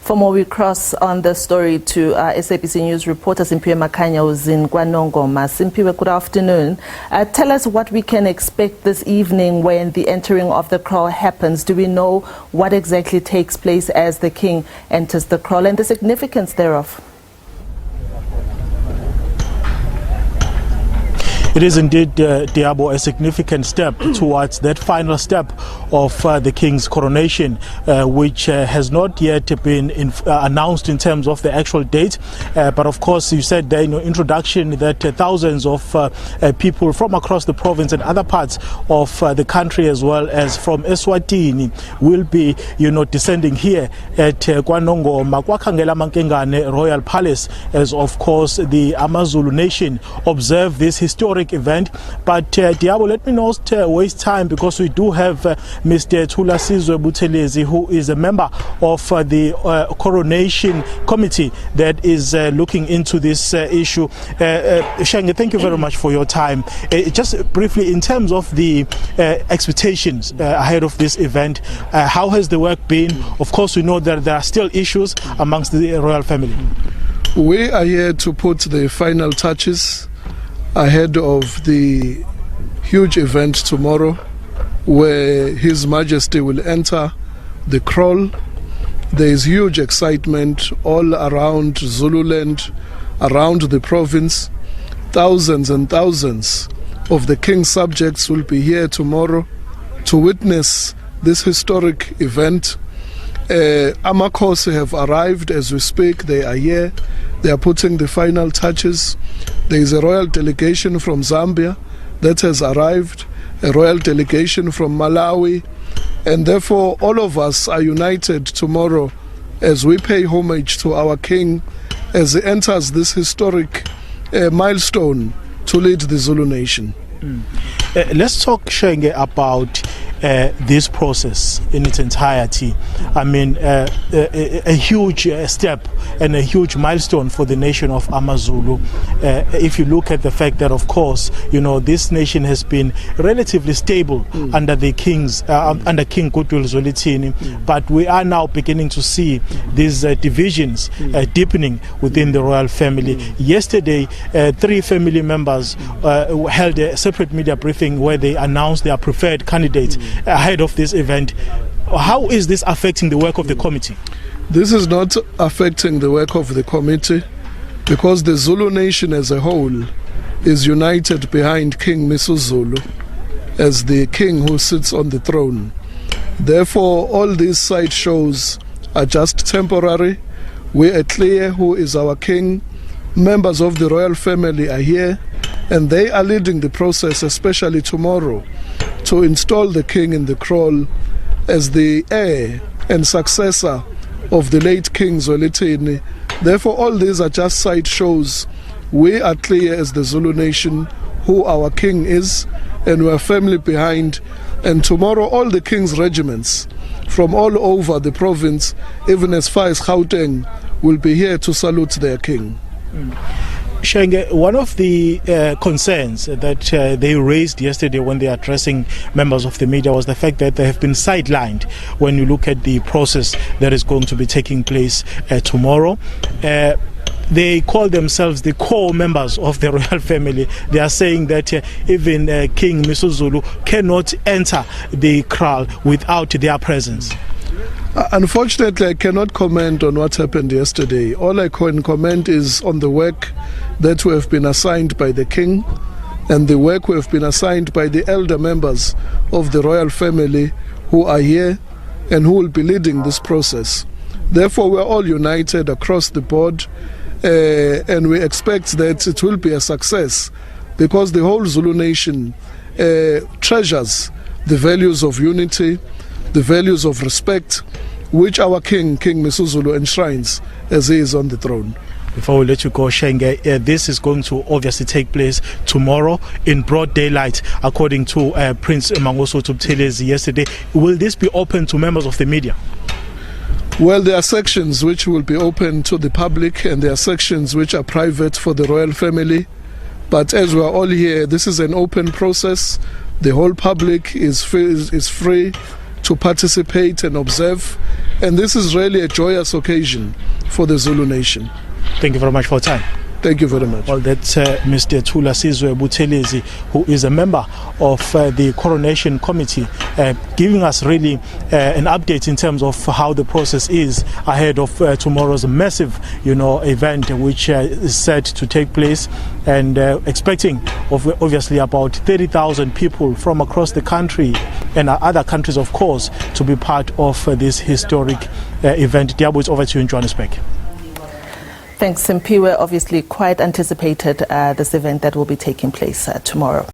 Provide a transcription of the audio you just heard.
For more, we cross on the story to SABC News reporter Simpiwe Makanya, who's in KwaNongoma. Simpiwe, good afternoon. Tell us what we can expect this evening when the entering of the Kraal happens. Do we know what exactly takes place as the king enters the Kraal and the significance thereof? It is indeed, Diabo, a significant step towards that final step of the King's coronation, which has not yet been announced in terms of the actual date. But of course, you said in your introduction that thousands of people from across the province and other parts of the country, as well as from Eswatini, will be, descending here at KwaNongoma, KwaKhangela Mankengane Royal Palace, as of course the amaZulu nation observe this historic event. But Diabo, let me not waste time, because we do have Mr. Thulasizwe Buthelezi, who is a member of the coronation committee that is looking into this issue. Shenge, thank you very much for your time. Just briefly, in terms of the expectations ahead of this event, how has the work been? Of course, we know that there are still issues amongst the royal family. We are here to put the final touches ahead of the huge event tomorrow, where His Majesty will enter the Kraal. There is huge excitement all around Zululand, around the province. Thousands and thousands of the King's subjects will be here tomorrow to witness this historic event. Amakhosi have arrived as we speak. They are here. They are putting the final touches. There is a royal delegation from Zambia that has arrived, a royal delegation from Malawi, and therefore all of us are united tomorrow as we pay homage to our king as he enters this historic milestone to lead the Zulu nation. Let's talk, Shenge, about this process in its entirety. I mean, a huge step and a huge milestone for the nation of amaZulu. If you look at the fact that, of course, this nation has been relatively stable under the kings, under King kaZwelithini, but we are now beginning to see these divisions deepening within the royal family. Yesterday, 3 family members held a separate media briefing where they announced their preferred candidates ahead of this event. How is this affecting the work of the committee? This is not affecting the work of the committee, because the Zulu nation as a whole is united behind King Misuzulu as the king who sits on the throne. Therefore, all these side shows are just temporary. We are clear who is our king. Members of the royal family are here, and they are leading the process, especially tomorrow, to install the king in the Kraal as the heir and successor of the late King Zwelithini. Therefore, all these are just side shows. We are clear as the Zulu nation who our king is, and we are firmly behind. And tomorrow, all the king's regiments from all over the province, even as far as Gauteng, will be here to salute their king. Shenge, one of the concerns that they raised yesterday when they are addressing members of the media was the fact that they have been sidelined when you look at the process that is going to be taking place tomorrow. They call themselves the core members of the royal family. They are saying that even King Misuzulu cannot enter the Kraal without their presence. Unfortunately, I cannot comment on what happened yesterday. All I can comment is on the work that we have been assigned by the king, and the work we have been assigned by the elder members of the royal family who are here and who will be leading this process. Therefore, we are all united across the board, and we expect that it will be a success, because the whole Zulu nation treasures the values of unity, the values of respect, which our king, King Misuzulu, enshrines as he is on the throne. Before we let you go, Shenge, this is going to obviously take place tomorrow in broad daylight, according to Prince Mangosuthu Buthelezi yesterday. Will this be open to members of the media? Well, there are sections which will be open to the public, and there are sections which are private for the royal family. But as we are all here, this is an open process. The whole public is free to participate and observe. And this is really a joyous occasion for the Zulu nation. Thank you very much for your time. Thank you very much. Well, that's Mr. Thula Sizwe Buthelezi, who is a member of the Coronation Committee, giving us really an update in terms of how the process is ahead of tomorrow's massive, event, which is set to take place, and expecting obviously about 30,000 people from across the country and other countries, of course, to be part of this historic event. Diabo, it's over to you in Johannesburg. Thanks, Simpiwe. Obviously quite anticipated this event that will be taking place tomorrow.